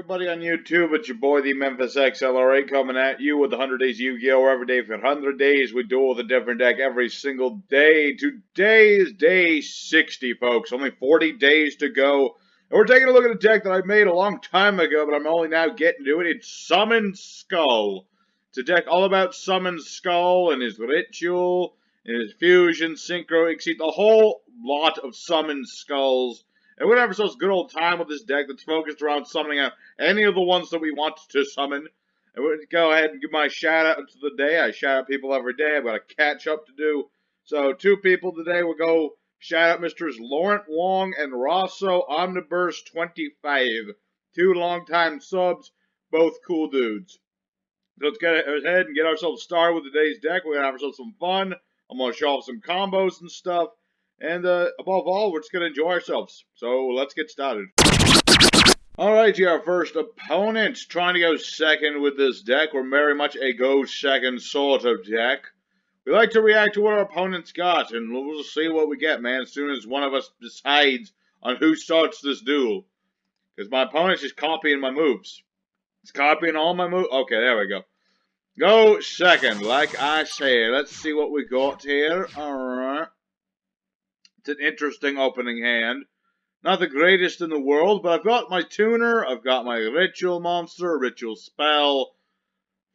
everybody on YouTube? It's your boy, the Memphis XLRA, coming at you with 100 Days Yu-Gi-Oh! Every day for 100 days, we duel with a different deck every single day. Today is day 60, folks. Only 40 days to go. And we're taking a look at a deck that I made a long time ago, but I'm only now getting to it. It's Summon Skull. It's a deck all about Summon Skull and his ritual, and his fusion, synchro, exceed the whole lot of Summon Skulls. And we're going to have ourselves a good old time with this deck that's focused around summoning out any of the ones that we want to summon. And we're going to go ahead and give my shout out to the day. I shout out people every day. I've got a catch up to do. So 2 people today will go shout out Misters Laurent Wong and Rosso Omniburst 25. 2 longtime subs, both cool dudes. So let's get ahead and get ourselves started with today's deck. We're going to have ourselves some fun. I'm going to show off some combos and stuff. And above all, we're just going to enjoy ourselves. So let's get started. Alright, our first opponent trying to go second with this deck. We're very much a go second sort of deck. We like to react to what our opponent's got, and we'll just see what we get, man, as soon as one of us decides on who starts this duel. Because my opponent's just copying my moves. It's copying all my moves. Okay, there we go. Go second, like I said. Let's see what we got here. Alright. It's an interesting opening hand. Not the greatest in the world, but I've got my tuner, I've got my ritual monster, ritual spell.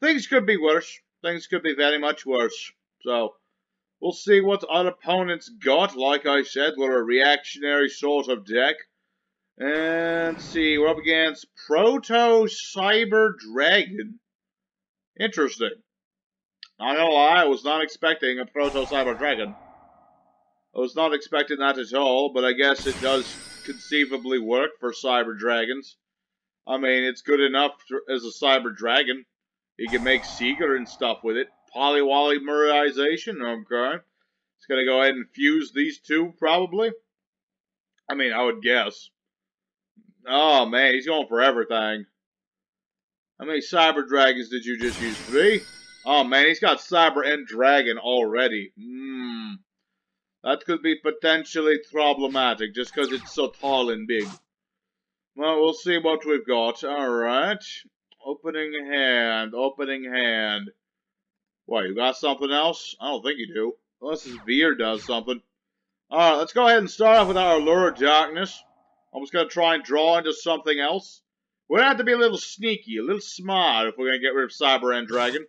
Things could be worse. Things could be very much worse. So, we'll see what our opponent's got. Like I said, we're a reactionary sort of deck. And see, we're up against Proto Cyber Dragon. Interesting. Not gonna lie, I was not expecting a Proto Cyber Dragon. I was not expecting that at all, but I guess it does conceivably work for Cyber Dragons. I mean, it's good enough as a Cyber Dragon. You can make Seeger and stuff with it. Polymerization, okay. It's going to go ahead and fuse these two, probably. I mean, I would guess. Oh, man, he's going for everything. How many Cyber Dragons did you just use? 3? Oh, man, he's got Cyber and Dragon already. That could be potentially problematic, just because it's so tall and big. Well, we'll see what we've got. Alright. Opening hand. Opening hand. What, you got something else? I don't think you do. Unless his Veer does something. Alright, let's go ahead and start off with our Allure of Darkness. I'm just going to try and draw into something else. We're going to have to be a little sneaky, a little smart if we're going to get rid of Cyber and Dragon.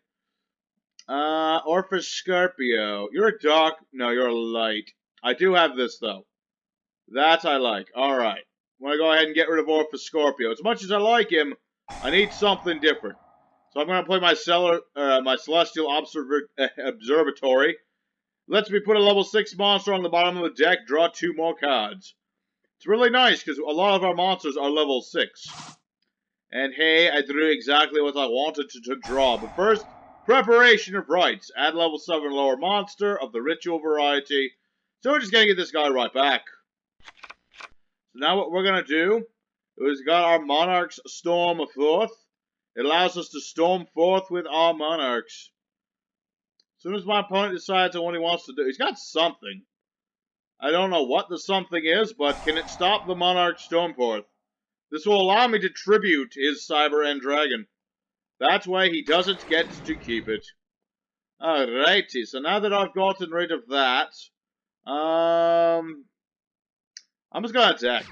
Orphis Scorpio. You're a dark. No, you're a light. I do have this, though. That I like. Alright. I'm going to go ahead and get rid of Orphis Scorpio. As much as I like him, I need something different. So I'm going to play my Celestial Observatory. Lets me put a level 6 monster on the bottom of the deck, draw 2 more cards. It's really nice, because a lot of our monsters are level 6. And hey, I drew exactly what I wanted to draw. But first, Preparation of Rites. Add level 7 lower monster of the ritual variety. So we're just going to get this guy right back. So now what we're going to do is got our Monarch'sStormforth. It allows us to storm forth with our monarchs. As soon as my opponent decides on what he wants to do, he's got something. I don't know what the something is, but can it stop the Monarch'sStormforth? This will allow me to tribute his Cyber and Dragon. That way he doesn't get to keep it. Alrighty, so now that I've gotten rid of that, I'm just gonna attack.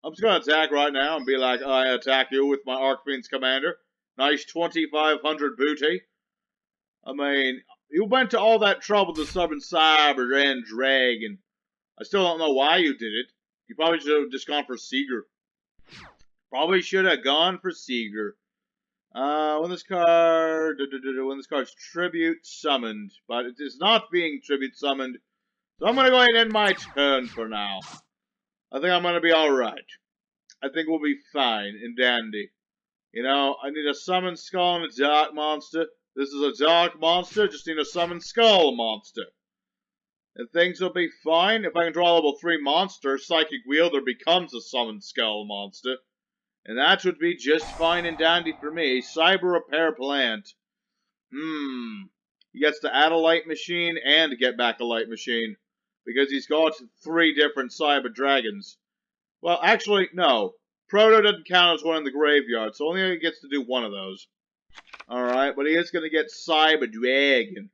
I'm just gonna attack right now and be like, I attack you with my Archfiend's Commander. Nice 2,500 booty. I mean, you went to all that trouble to summon Cyber and Dragon. I still don't know why you did it. You probably should have just gone for Seeger. Probably should have gone for Seeger. When this card's tribute summoned, but it is not being tribute summoned, so I'm gonna go ahead and end my turn for now. I think I'm gonna be alright. I think we'll be fine and dandy. You know, I need a summon skull and a dark monster. This is a dark monster, just need a summon skull monster. And things will be fine. If I can draw a level 3 monster, Psychic Wielder becomes a summon skull monster. And that would be just fine and dandy for me. Cyber Repair Plant. He gets to add a light machine and get back a light machine. Because he's got 3 different Cyber Dragons. Well, actually, no. Proto doesn't count as one in the graveyard, so only gets to do one of those. Alright, but he is going to get Cyber Dragon.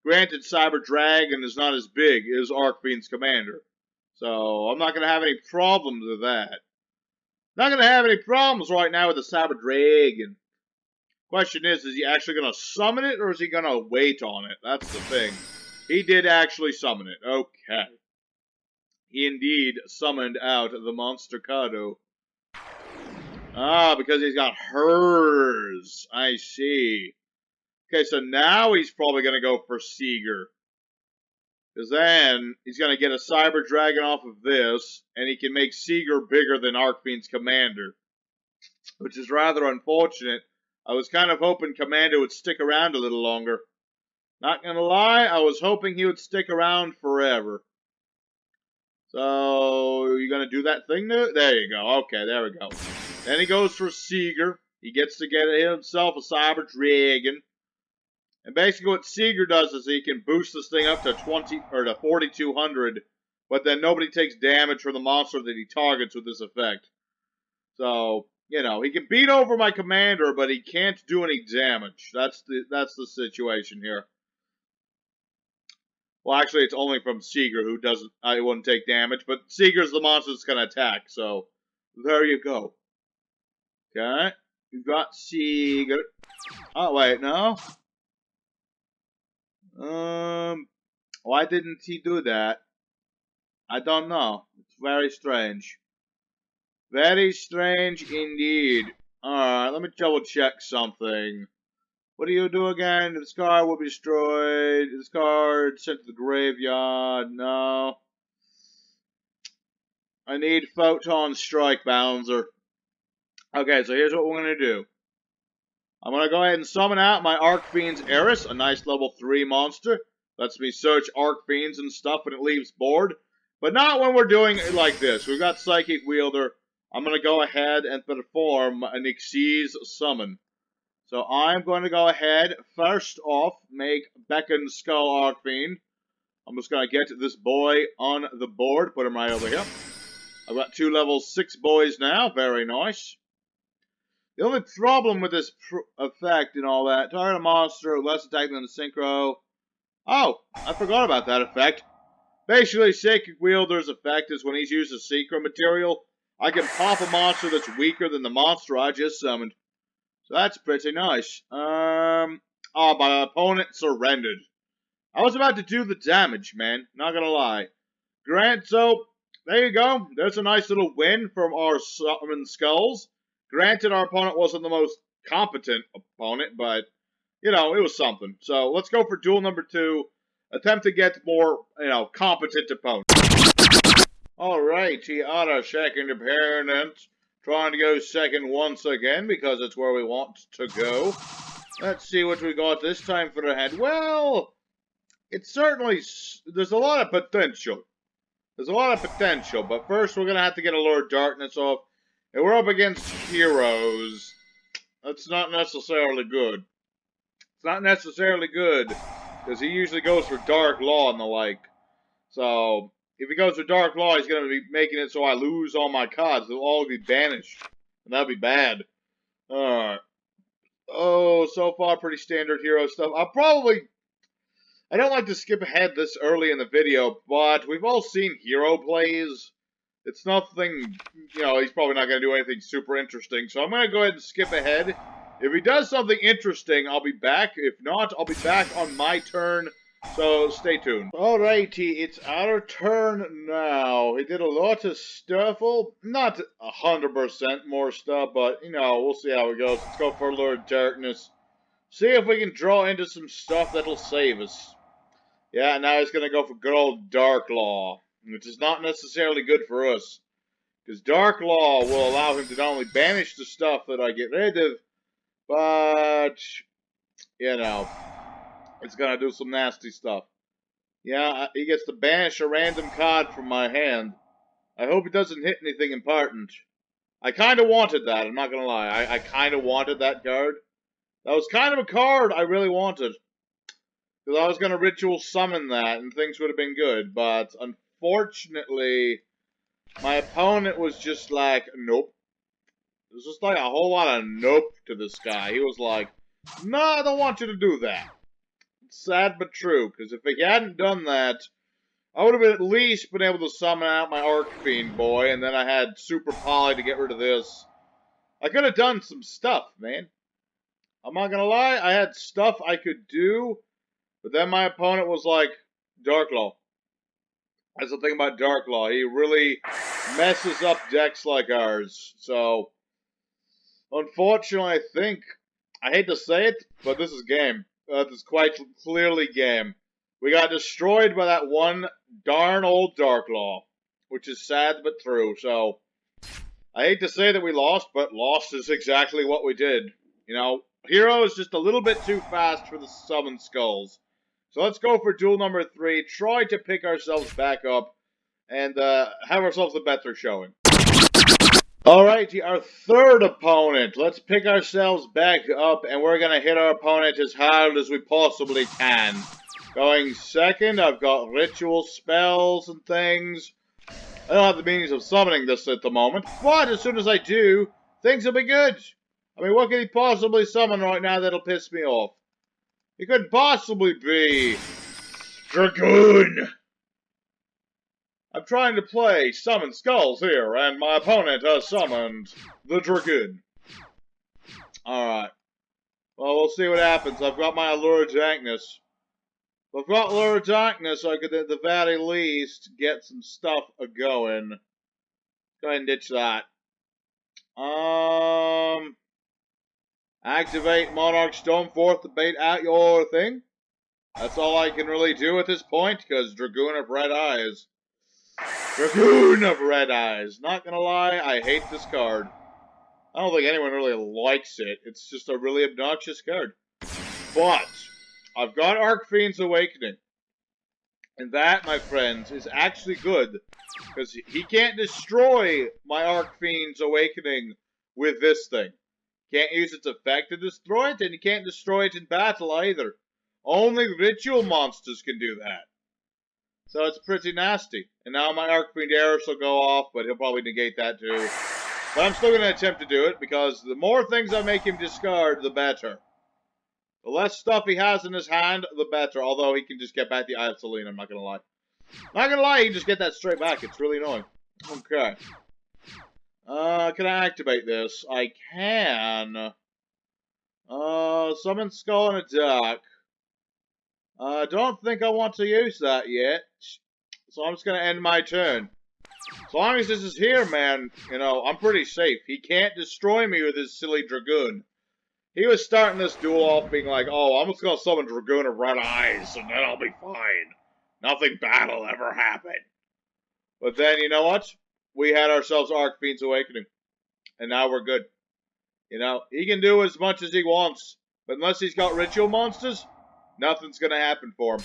Granted, Cyber Dragon is not as big as Archfiend's commander. So, I'm not going to have any problems with that. Not going to have any problems right now with the Cyber Dragon. Question is he actually going to summon it, or is he going to wait on it? That's the thing. He did actually summon it. Okay. He indeed summoned out the Monster Kado. Ah, because he's got hers. I see. Okay, so now he's probably going to go for Seeger. Because then he's going to get a Cyber Dragon off of this, and he can make Seeger bigger than Archfiend's commander. Which is rather unfortunate. I was kind of hoping Commander would stick around a little longer. Not gonna lie, I was hoping he would stick around forever. So, you gonna do that thing there? There you go. Okay, there we go. Then he goes for Seeger. He gets to get himself a Cyber Dragon. And basically what Seeger does is he can boost this thing up to 4,200, but then nobody takes damage from the monster that he targets with this effect. So, you know, he can beat over my commander, but he can't do any damage. That's the situation here. Well, actually, it's only from Seeger who doesn't. I wouldn't take damage, but Seeger's the monster that's gonna attack. So, there you go. Okay, you've got Seeger. Oh wait, no. Why didn't he do that? I don't know. It's very strange. Very strange indeed. Alright, let me double check something. What do you do again? This card will be destroyed. This card sent to the graveyard. No. I need Photon Strike Bouncer. Okay, so here's what we're going to do. I'm going to go ahead and summon out my Archfiend's Eris, a nice level 3 monster. Lets me search Archfiends and stuff when it leaves board. But not when we're doing it like this. We've got Psychic Wielder. I'm going to go ahead and perform an Xyz summon. So I'm going to go ahead, first off, make Beckon Skull Archfiend. I'm just going to get this boy on the board, put him right over here. I've got 2 level 6 boys now, very nice. The only problem with this effect and all that, target a monster, less attack than the Synchro. Oh, I forgot about that effect. Basically, Psychic Wielder's effect is when he's used a Synchro material, I can pop a monster that's weaker than the monster I just summoned. So that's pretty nice. Oh, my opponent surrendered. I was about to do the damage, man. Not gonna lie. So, there you go. There's a nice little win from our Summon Skulls. Granted, our opponent wasn't the most competent opponent, but, you know, it was something. So, let's go for duel number 2. Attempt to get more, you know, competent opponent. Alright, he on our second appearance. Trying to go second once again, because it's where we want to go. Let's see what we got this time for the head. Well, it's certainly, there's a lot of potential. There's a lot of potential, but first we're going to have to get a Lord Darkness off. And we're up against heroes. That's not necessarily good. It's not necessarily good, because he usually goes for Dark Law and the like. So, if he goes for Dark Law, he's going to be making it so I lose all my cards. They'll all be banished. And that'll be bad. Alright. Oh, so far pretty standard hero stuff. I don't like to skip ahead this early in the video, but we've all seen hero plays. It's nothing, you know, he's probably not going to do anything super interesting. So I'm going to go ahead and skip ahead. If he does something interesting, I'll be back. If not, I'll be back on my turn. So, stay tuned. Alrighty, it's our turn now. He did a lot of stuff. Well, not 100% more stuff, but, you know, we'll see how it goes. Let's go for Lord Darkness. See if we can draw into some stuff that'll save us. Yeah, now he's going to go for good old Dark Law, which is not necessarily good for us. Because Dark Law will allow him to not only banish the stuff that I get rid of, but, you know, it's going to do some nasty stuff. Yeah, he gets to banish a random card from my hand. I hope it doesn't hit anything important. I kind of wanted that, I'm not going to lie. I kind of wanted that card. That was kind of a card I really wanted. Because I was going to ritual summon that, and things would have been good. But, unfortunately, my opponent was just like, nope. It was just like a whole lot of nope to this guy. He was like, no, I don't want you to do that. It's sad but true, because if he hadn't done that, I would have at least been able to summon out my Archfiend boy, and then I had Super Poly to get rid of this. I could have done some stuff, man. I'm not gonna lie, I had stuff I could do, but then my opponent was like, Darklaw. That's the thing about Darklaw. He really messes up decks like ours. So, unfortunately, I hate to say it, but this is game. This is quite clearly game. We got destroyed by that one darn old Darklaw, which is sad but true. So, I hate to say that we lost, but lost is exactly what we did. You know, Hero is just a little bit too fast for the summon skulls. So let's go for duel number 3, try to pick ourselves back up, and have ourselves a better showing. Alrighty, our third opponent. Let's pick ourselves back up, and we're going to hit our opponent as hard as we possibly can. Going second, I've got ritual spells and things. I don't have the means of summoning this at the moment, but as soon as I do, things will be good. I mean, what can he possibly summon right now that'll piss me off? He couldn't possibly be Dragoon. I'm trying to play Summon Skulls here, and my opponent has summoned the Dragoon. Alright. Well, we'll see what happens. I've got my Allure of Darkness. If I've got Allure of Darkness, I could at the very least get some stuff a-going. Go ahead and ditch that. Activate Monarch'sStormforth to bait out your thing. That's all I can really do at this point, because Dragoon of Red Eyes. Dragoon of Red Eyes. Not gonna lie, I hate this card. I don't think anyone really likes it. It's just a really obnoxious card. But I've got Archfiend's Awakening. And that, my friends, is actually good. Because he can't destroy my Archfiend's Awakening with this thing. Can't use its effect to destroy it, and you can't destroy it in battle either. Only ritual monsters can do that. So it's pretty nasty. And now my Archfiend Eris will go off, but he'll probably negate that too. But I'm still going to attempt to do it, because the more things I make him discard, the better. The less stuff he has in his hand, the better. Although he can just get back the Eye of Selene, I'm not going to lie. Not going to lie, he can just get that straight back. It's really annoying. Okay. Can I activate this? I can. Summon Skull in a Duck. I don't think I want to use that yet. So I'm just going to end my turn. As long as this is here, man, you know, I'm pretty safe. He can't destroy me with his silly Dragoon. He was starting this duel off being like, oh, I'm just going to summon Dragoon of Red Eyes, and then I'll be fine. Nothing bad will ever happen. But then, you know what? We had ourselves Archfiend's Awakening. And now we're good. You know, he can do as much as he wants. But unless he's got ritual monsters, nothing's going to happen for him.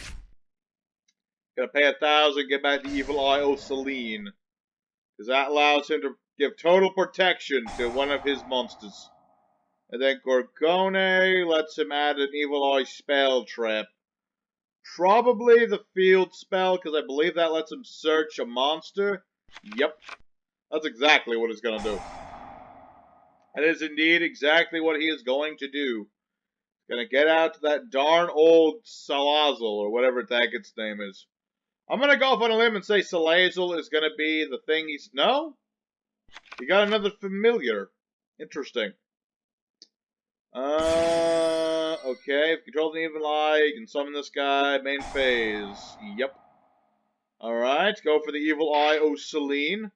Gonna pay 1,000, get back the Evil Eye of Selene. Because that allows him to give total protection to one of his monsters. And then Gorgone lets him add an Evil Eye spell trap. Probably the field spell, because I believe that lets him search a monster. Yep. That's exactly what it's going to do. That is indeed exactly what he is going to do. He's going to get out to that darn old Salazzle, or whatever the heck its name is. I'm going to go off on a limb and say Salazzle is going to be the thing he's... No? You got another familiar. Interesting. Okay. If you control the Evil Eye, you can summon this guy. Main phase. Yep. Alright, go for the Evil Eye of Selene.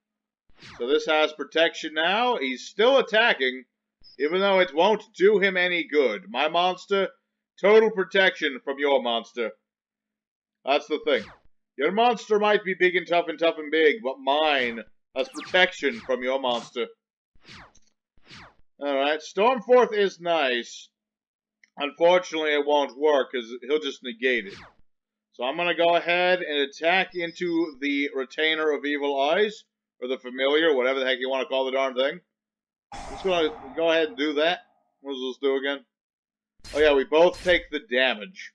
So this has protection now. He's still attacking, even though it won't do him any good. My monster, total protection from your monster. That's the thing. Your monster might be big and tough and big, but mine has protection from your monster. Alright, Stormforth is nice. Unfortunately, it won't work, because he'll just negate it. So I'm going to go ahead and attack into the Retainer of Evil Eyes, or the Familiar, whatever the heck you want to call the darn thing. I'm just going to go ahead and do that. What does this do again? Oh yeah, we both take the damage.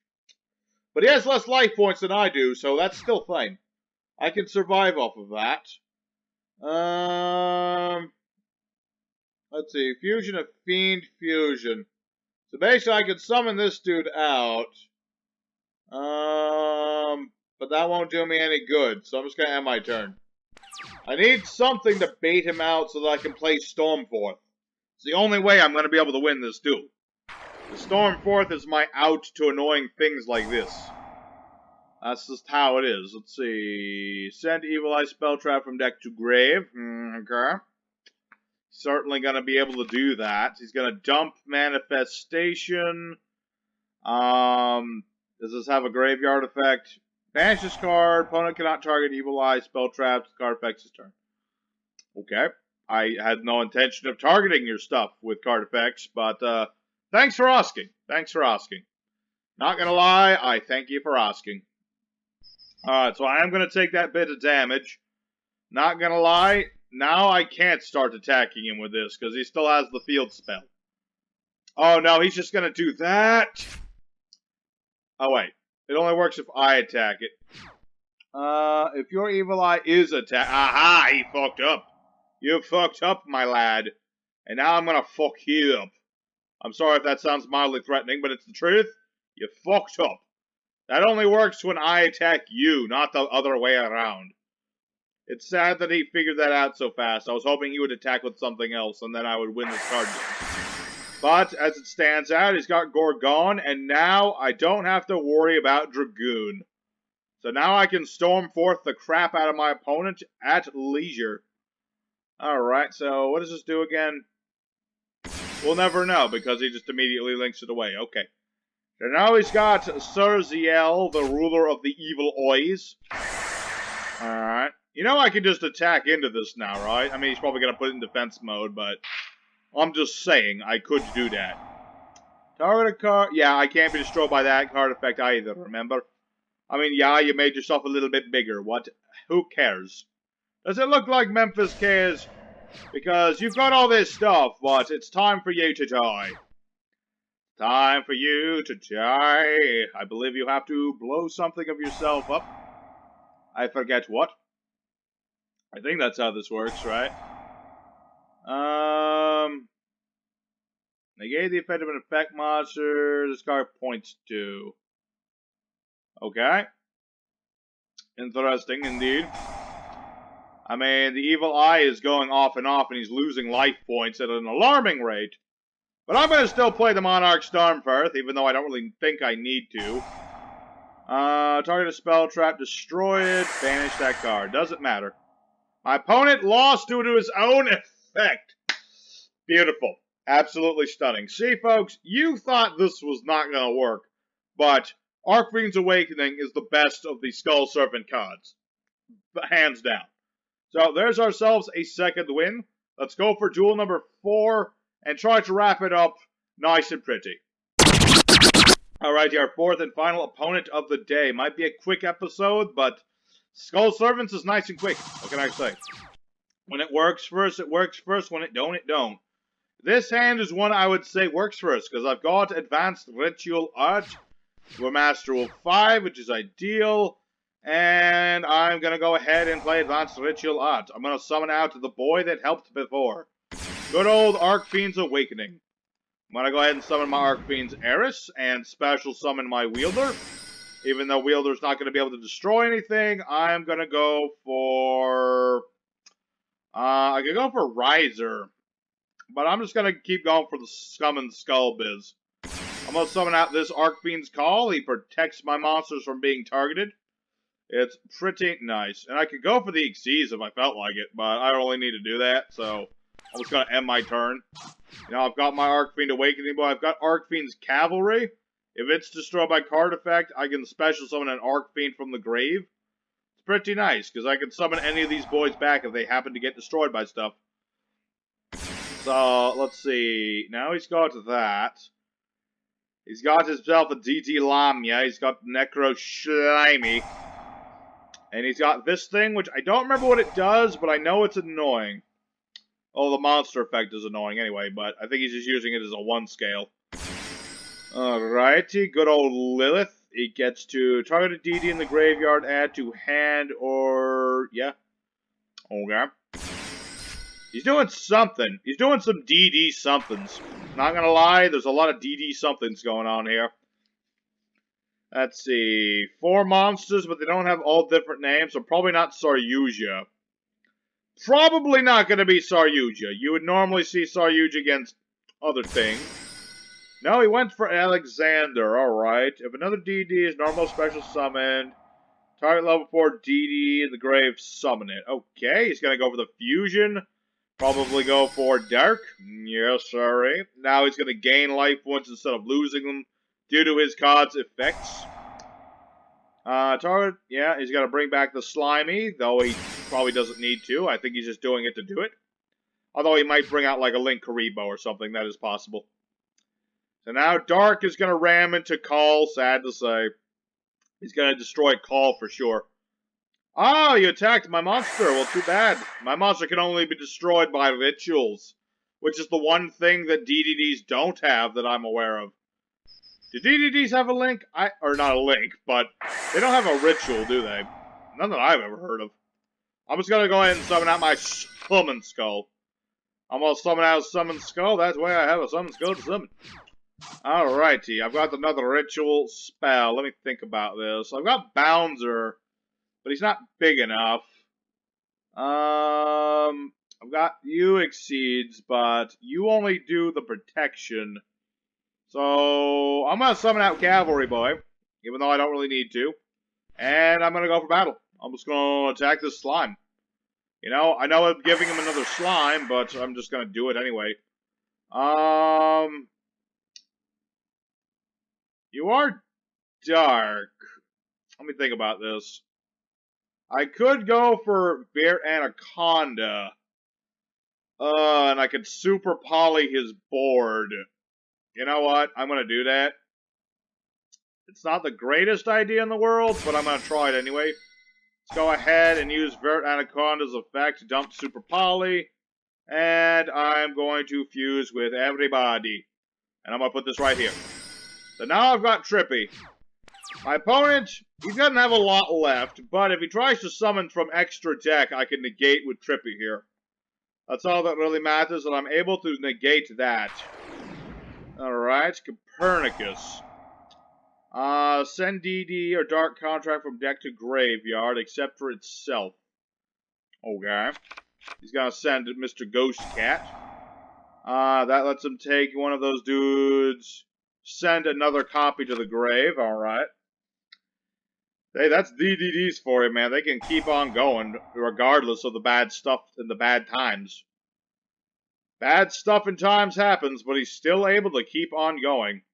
But he has less life points than I do, so that's still fine. I can survive off of that. Let's see. Fusion of Fiend Fusion. So basically I could summon this dude out. But that won't do me any good, so I'm just going to end my turn. I need something to bait him out so that I can play Stormforth. It's the only way I'm going to be able to win this duel. The Stormforth is my out to annoying things like this. That's just how it is. Let's see. Send Evil Eye Spell Trap from deck to grave. Okay. Certainly going to be able to do that. He's going to dump Manifestation. Does this have a graveyard effect? Banish this card. Opponent cannot target Evil Eye Spell Traps. The card affects his turn. Okay. I had no intention of targeting your stuff with card effects, but thanks for asking. Thanks for asking. Not gonna lie, I thank you for asking. Alright, so I am gonna take that bit of damage. Not gonna lie, now I can't start attacking him with this, because he still has the field spell. Oh no, he's just gonna do that. Oh wait, it only works if I attack it. If your Evil Eye is attacked... Aha, he fucked up. You fucked up, my lad. And now I'm gonna fuck you up. I'm sorry if that sounds mildly threatening, but it's the truth. You fucked up. That only works when I attack you, not the other way around. It's sad that he figured that out so fast. I was hoping he would attack with something else, and then I would win this card game. But, as it stands out, he's got Gorgon, and now I don't have to worry about Dragoon. So now I can Stormforth the crap out of my opponent at leisure. Alright, so what does this do again? We'll never know, because he just immediately links it away. Okay. So now he's got Sir Ziel, the ruler of the evil Oys. Alright. You know I can just attack into this now, right? I mean, he's probably going to put it in defense mode, but I'm just saying I could do that. Target a card. Yeah, I can't be destroyed by that card effect either, remember? I mean, yeah, you made yourself a little bit bigger. What? Who cares? Does it look like Memphis cares? Because you've got all this stuff, but it's time for you to die. Time for you to die. I believe you have to blow something of yourself up. I forget what. I think that's how this works, right? Negate the effect of an effect monster this card points to. Okay. Interesting, indeed. I mean, the Evil Eye is going off, and he's losing life points at an alarming rate. But I'm going to still play the Monarch'sStormforth, even though I don't really think I need to. Target a spell trap, destroy it, banish that card. Doesn't matter. My opponent lost due to his own effect. Beautiful. Absolutely stunning. See, folks, you thought this was not going to work, but Archfiend's Awakening is the best of the Skull Serpent cards. Hands down. So, there's ourselves a second win. Let's go for duel number 4 and try to wrap it up nice and pretty. Alright, our fourth and final opponent of the day. Might be a quick episode, but Skull Servants is nice and quick. What can I say? When it works first, it works first. When it don't, it don't. This hand is one I would say works first, because I've got Advanced Ritual Art. We're Master Rule 5, which is ideal. And I'm going to go ahead and play Advanced Ritual Art. I'm going to summon out the boy that helped before. Good old Archfiend's Awakening. I'm going to go ahead and summon my Archfiend's Heiress and special summon my Wielder. Even though Wielder's not going to be able to destroy anything, I'm going to go for... I could go for Riser. But I'm just going to keep going for the Summon Skull biz. I'm going to summon out this Archfiend's Call. He protects my monsters from being targeted. It's pretty nice. And I could go for the Xyz if I felt like it, but I don't really need to do that, so I'm just going to end my turn. You know, I've got my Archfiend Awakening, but I've got Archfiend's Cavalry. If it's destroyed by card effect, I can special summon an Archfiend from the grave. It's pretty nice, because I can summon any of these boys back if they happen to get destroyed by stuff. So, let's see. Now he's got that. He's got himself a DD Lamia. He's got Necro Slimy. And he's got this thing, which I don't remember what it does, but I know it's annoying. Oh, the monster effect is annoying anyway, but I think he's just using it as a 1 scale. Alrighty, good old Lilith. He gets to target a DD in the graveyard, add to hand, or... yeah. Okay. He's doing something. He's doing some DD somethings. Not gonna lie, there's a lot of DD somethings going on here. Let's see. 4 monsters, but they don't have all different names, so probably not Saryuja. Probably not gonna be Saryuja. You would normally see Saryuja against other things. No, he went for Alexander. Alright. If another DD is normal special summoned, target level 4 DD in the grave, summon it. Okay, he's gonna go for the fusion. Probably go for Dark. Yes, sorry. Now he's gonna gain life points instead of losing them due to his card's effects. Target, yeah, he's gonna bring back the Slimy, though he probably doesn't need to. I think he's just doing it to do it. Although he might bring out like a Link Karibo or something, that is possible. So now Dark is gonna ram into Call, sad to say. He's gonna destroy Call for sure. Oh, you attacked my monster. Well, too bad. My monster can only be destroyed by rituals, which is the one thing that DDDs don't have that I'm aware of. Do DDDs have a link? Or not a link, but they don't have a ritual, do they? None that I've ever heard of. I'm just gonna go ahead and summon out my Summon Skull. I'm gonna summon out a Summon Skull. That's why I have a Summon Skull to summon. Alrighty, I've got another ritual spell. Let me think about this. I've got Bouncer, but he's not big enough. I've got you Exceeds, but you only do the protection. So, I'm gonna summon out Cavalry Boy, even though I don't really need to. And I'm gonna go for battle. I'm just gonna attack this slime. You know, I know I'm giving him another slime, but I'm just gonna do it anyway. You are dark. Let me think about this. I could go for Bear Anaconda. And I could super poly his board. You know what? I'm gonna do that. It's not the greatest idea in the world, but I'm gonna try it anyway. Let's go ahead and use Vert Anaconda's effect to dump Super Poly. And I'm going to fuse with everybody. And I'm gonna put this right here. So now I've got Trippy. My opponent, he doesn't have a lot left, but if he tries to summon from extra deck, I can negate with Trippy here. That's all that really matters, and I'm able to negate that. Alright, Copernicus. Send DD or Dark Contract from deck to graveyard, except for itself. Okay. He's gonna send Mr. Ghost Cat. That lets him take one of those dudes, send another copy to the grave, alright. Hey, that's DDDs for you, man. They can keep on going, regardless of the bad stuff and the bad times. Bad stuff in times happens, but he's still able to keep on going.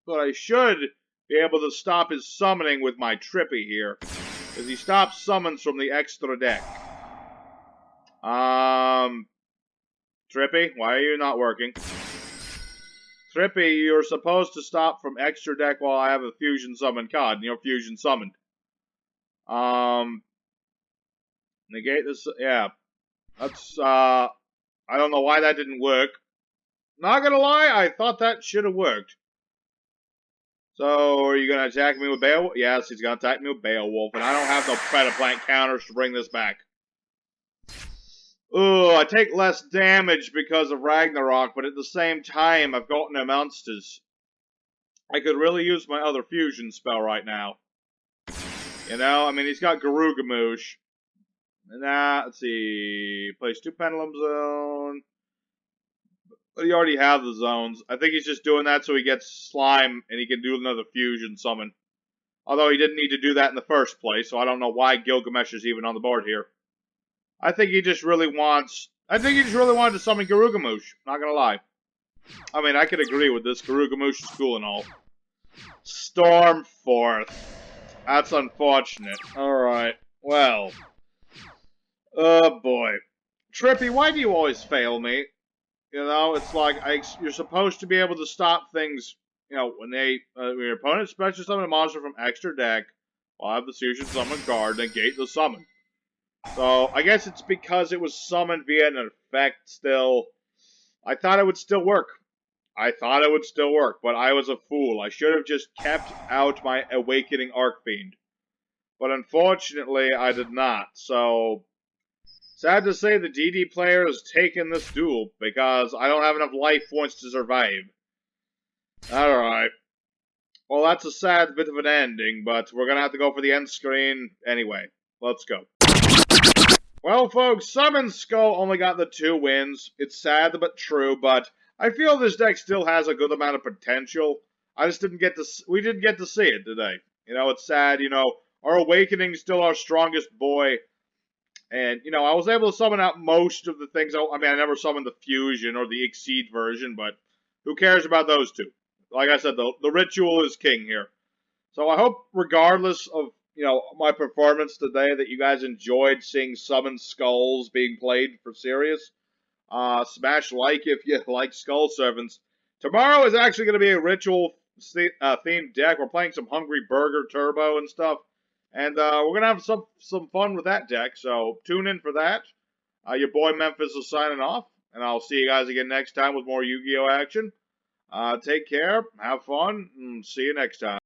But I should be able to stop his summoning with my Trippy here. Because he stops summons from the extra deck. Trippy, why are you not working? Trippy, you're supposed to stop from extra deck while I have a fusion summon card, and you're fusion summoned. Negate this, yeah. That's, I don't know why that didn't work. Not gonna lie, I thought that should have worked. So, are you gonna attack me with Beowulf? Yes, he's gonna attack me with Beowulf, and I don't have no Predaplant counters to bring this back. Ooh, I take less damage because of Ragnarok, but at the same time, I've got no monsters. I could really use my other fusion spell right now. You know, I mean, he's got Garugamoosh. Nah, let's see. Place 2 Pendulum Zone. But you already have the zones. I think he's just doing that so he gets Slime and he can do another fusion summon. Although he didn't need to do that in the first place, so I don't know why Gilgamesh is even on the board here. I think he just really wants... I think he just really wanted to summon Garugamoosh. Not gonna lie. I mean, I could agree with this. Garugamoosh is cool and all. Stormforth. That's unfortunate. Alright. Well. Oh boy. Trippy, why do you always fail me? You know, it's like, you're supposed to be able to stop things, you know, when your opponent special summon a monster from extra deck, while I have the fusion summon card, negate the summon. So, I guess it's because it was summoned via an effect still. I thought it would still work. But I was a fool. I should have just kept out my Awakening Archfiend. But unfortunately, I did not. So, Sad to say the DD player has taken this duel because I don't have enough life points to survive. Alright. Well, that's a sad bit of an ending, but we're gonna have to go for the end screen anyway. Let's go. Well, folks, Summon Skull only got the 2 wins. It's sad but true, but I feel this deck still has a good amount of potential. I just we didn't get to see it today. You know, it's sad, you know, our Awakening's still our strongest boy. And, you know, I was able to summon out most of the things. I mean, I never summoned the Fusion or the Exceed version, but who cares about those two? Like I said, the ritual is king here. So I hope, regardless of, you know, my performance today, that you guys enjoyed seeing Summon Skulls being played for serious. Smash like if you like Skull Servants. Tomorrow is actually going to be a ritual themed deck. We're playing some Hungry Burger Turbo and stuff. And we're going to have some fun with that deck. So tune in for that. Your boy Memphis is signing off. And I'll see you guys again next time with more Yu-Gi-Oh! Action. Take care, have fun, and see you next time.